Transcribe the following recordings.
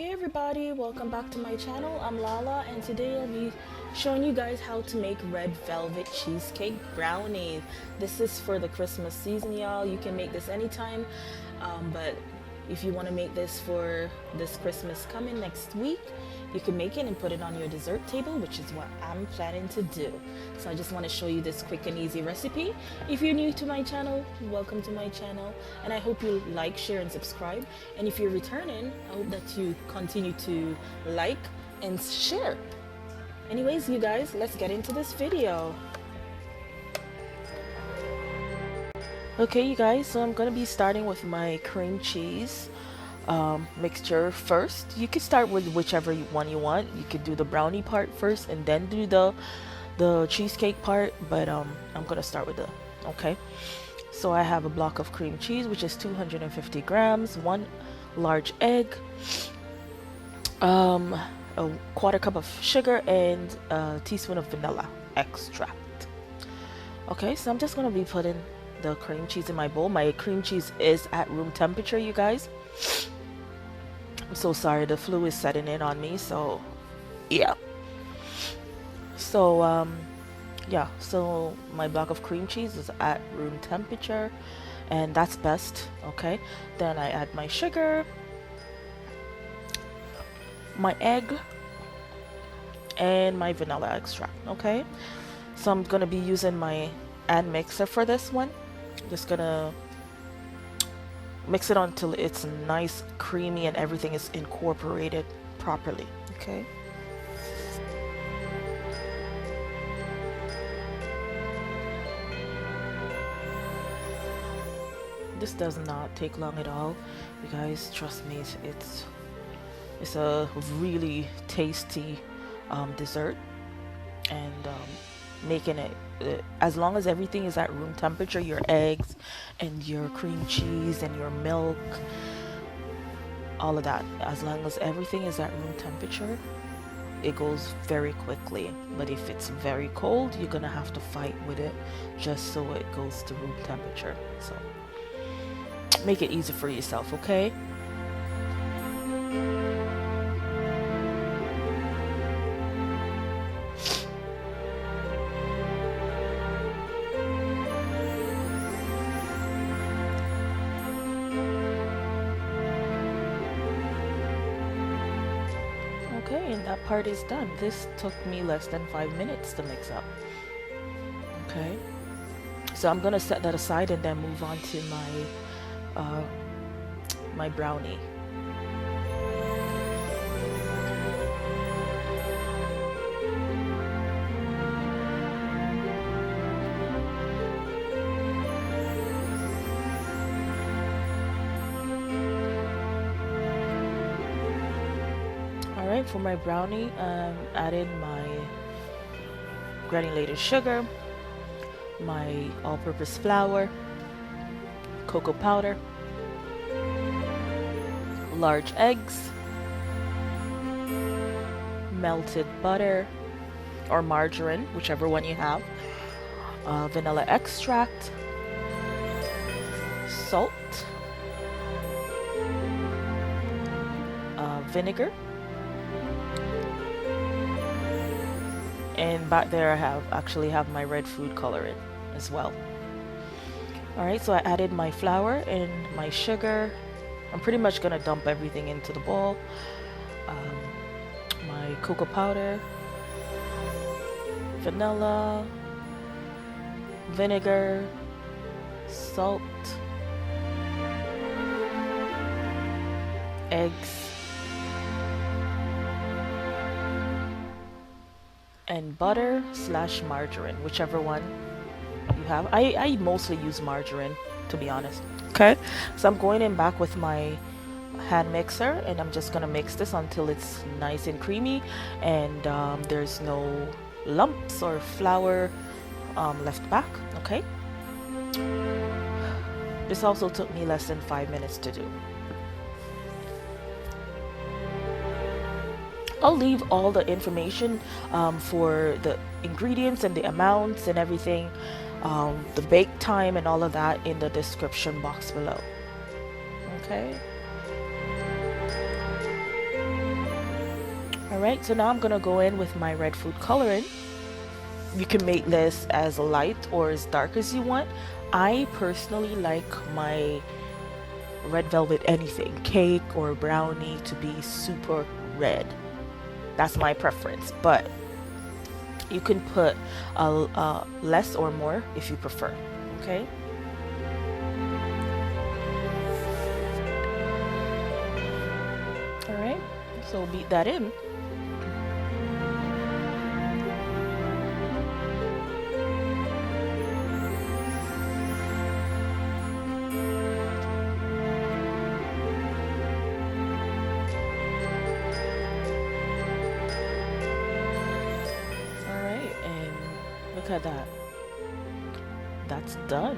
Hey everybody, welcome back to my channel. I'm Lala and today I'll be showing you guys how to make red velvet cheesecake brownies. This is for the Christmas season, y'all. You can make this anytime, but if you want to make this for this Christmas coming next week, you can make it and put it on your dessert table, which is what I'm planning to do. So I just want to show you this quick and easy recipe. If you're new to my channel, welcome to my channel, and I hope you like, share, and subscribe. And if you're returning, I hope that you continue to like and share. Anyways, you guys, let's get into this video. Okay, you guys, so I'm gonna be starting with my cream cheese mixture first. You can start with whichever one you want. You could do the brownie part first and then do the cheesecake part, but I'm gonna start with okay. So I have a block of cream cheese, which is 250 grams, one large egg, a quarter cup of sugar, and a teaspoon of vanilla extract. Okay, so I'm just gonna be putting the cream cheese in my bowl. My cream cheese is at room temperature, you guys. I'm so sorry, the flu is setting in on me, so yeah. So yeah, so my block of cream cheese is at room temperature, and that's best. Okay, then I add my sugar, my egg, and my vanilla extract. Okay, so I'm gonna be using my hand mixer for this one. Just gonna mix it until it's nice, creamy, and everything is incorporated properly. Okay. This does not take long at all, you guys. Trust me, it's a really tasty dessert, and making it as long as everything is at room temperature, your eggs and your cream cheese and your milk, all of that, as long as everything is at room temperature, it goes very quickly. But if it's very cold, you're gonna have to fight with it just so it goes to room temperature. So make it easy for yourself, okay? Okay, and that part is done. This took me less than 5 minutes to mix up. Okay, so I'm gonna set that aside and then move on to my brownie. Alright, for my brownie, added my granulated sugar, my all-purpose flour, cocoa powder, large eggs, melted butter or margarine, whichever one you have, vanilla extract, salt, vinegar, and back there I actually have my red food coloring as well. Alright, so I added my flour and my sugar. I'm pretty much gonna dump everything into the bowl. My cocoa powder, vanilla, vinegar, salt, eggs, and butter / margarine, whichever one you have. I mostly use margarine, to be honest. Okay, so I'm going in back with my hand mixer, and I'm just gonna mix this until it's nice and creamy, and there's no lumps or flour left back. Okay, this also took me less than 5 minutes to do. I'll leave all the information for the ingredients and the amounts and everything, the bake time and all of that in the description box below. Okay. Alright, so now I'm gonna go in with my red food coloring. You can make this as light or as dark as you want. I personally like my red velvet anything, cake or brownie, to be super red. That's my preference, but you can put less or more if you prefer. Okay. All right. So beat that in. Look at that. That's done.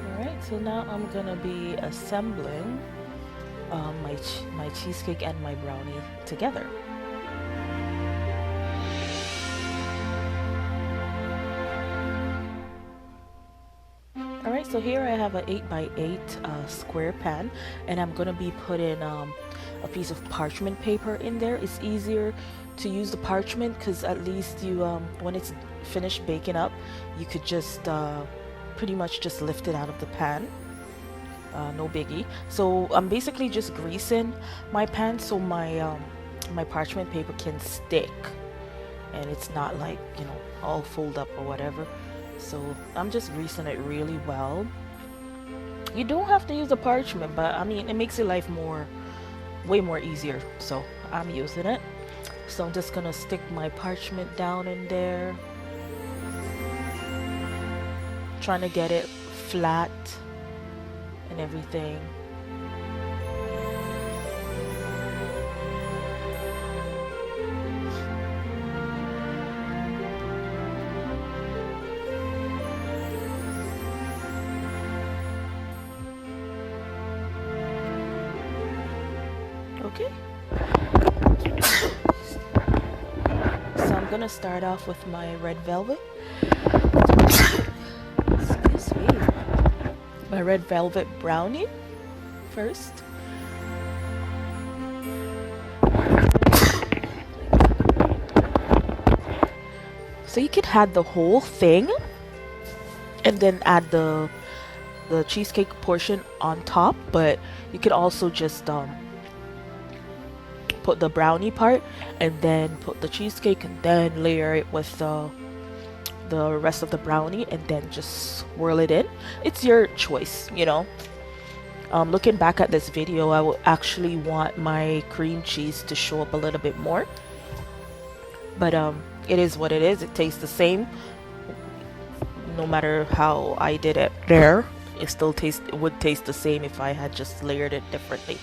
Alright, so now I'm gonna be assembling my cheesecake and my brownie together. Alright, so here I have an 8x8 square pan, and I'm gonna be putting a piece of parchment paper in there. It's easier to use the parchment because at least you when it's finished baking up, you could just pretty much just lift it out of the pan. No biggie. So I'm basically just greasing my pan so my my parchment paper can stick and it's not like, you know, all fold up or whatever. So I'm just greasing it really well. You don't have to use the parchment, but I mean, it makes your life way more easier, so I'm using it. So I'm just gonna stick my parchment down in there, trying to get it flat and everything. Okay. So I'm gonna start off with my red velvet. Excuse me. My red velvet brownie first. So you could add the whole thing and then add the cheesecake portion on top, but you could also just put the brownie part and then put the cheesecake and then layer it with the rest of the brownie and then just swirl it in. It's your choice, you know. Looking back at this video, I would actually want my cream cheese to show up a little bit more, but it is what it is. It tastes the same no matter how I did it there. It would taste the same if I had just layered it differently.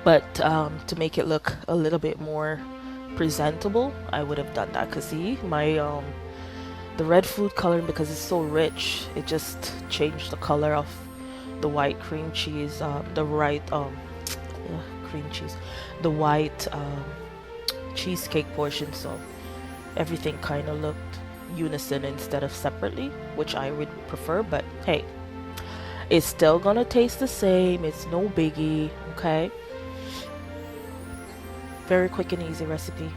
But to make it look a little bit more presentable, I would have done that. Cause see, my the red food coloring, because it's so rich, it just changed the color of the white cream cheese, the white cheesecake portion. So everything kind of looked unison instead of separately, which I would prefer. But hey, it's still gonna taste the same. It's no biggie. Okay. Very quick and easy recipe.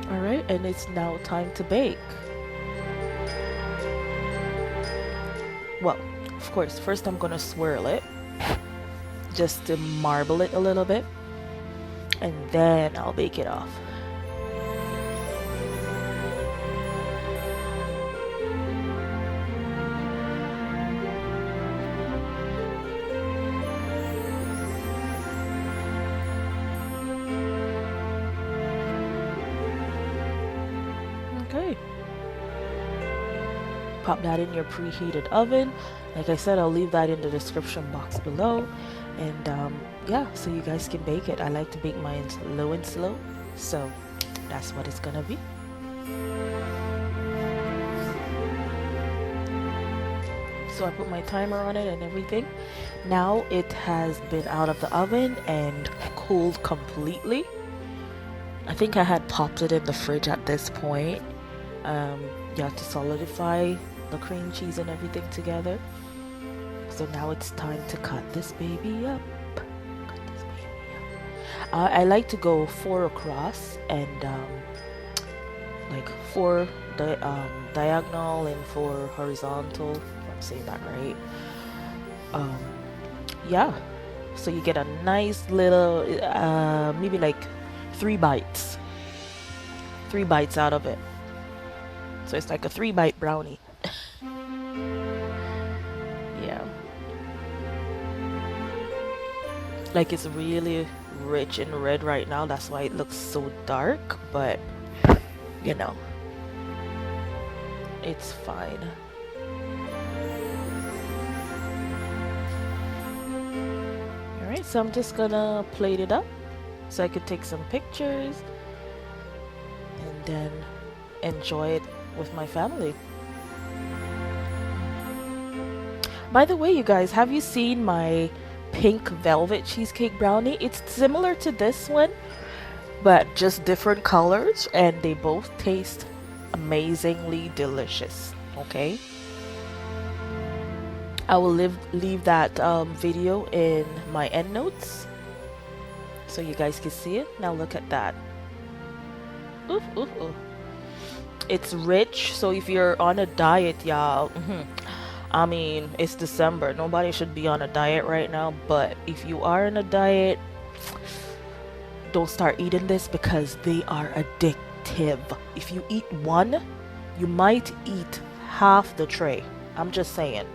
Alright, and it's now time to bake. Well, of course, first I'm gonna swirl it just to marble it a little bit, and then I'll bake it off. Okay. Pop that in your preheated oven. Like I said, I'll leave that in the description box below. And yeah, so you guys can bake it. I like to bake mine low and slow, so that's what it's gonna be. So I put my timer on it and everything. Now it has been out of the oven and cooled completely. I think I had popped it in the fridge at this point. You have to solidify the cream cheese and everything together. So now it's time to cut this baby up. Cut this baby up. I like to go 4 across and like 4 diagonal and 4 horizontal, if I'm saying that right. Yeah, so you get a nice little maybe like 3 bites out of it. So it's like a 3-bite brownie. Yeah, like it's really rich and red right now, that's why it looks so dark, but you know, it's fine. Alright, so I'm just gonna plate it up so I could take some pictures and then enjoy it with my family. By the way, you guys, have you seen my pink velvet cheesecake brownie? It's similar to this one, but just different colors, and they both taste amazingly delicious. Okay, I will leave that video in my end notes so you guys can see it. Now look at that. Oof, oof, oof. It's rich, so if you're on a diet, y'all, I mean, it's December, nobody should be on a diet right now, but if you are on a diet, don't start eating this because they are addictive. If you eat one, you might eat half the tray. I'm just saying.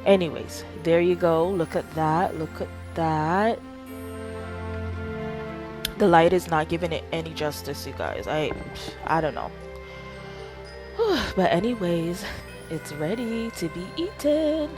Anyways, there you go. Look at that. Look at that. The light is not giving it any justice, you guys. I don't know. But anyways, it's ready to be eaten.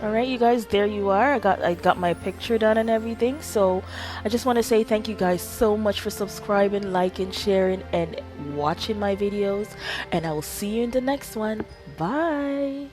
Alright, you guys, there you are. I got my picture done and everything. So I just want to say thank you guys so much for subscribing, liking, sharing, and watching my videos. And I will see you in the next one. Bye.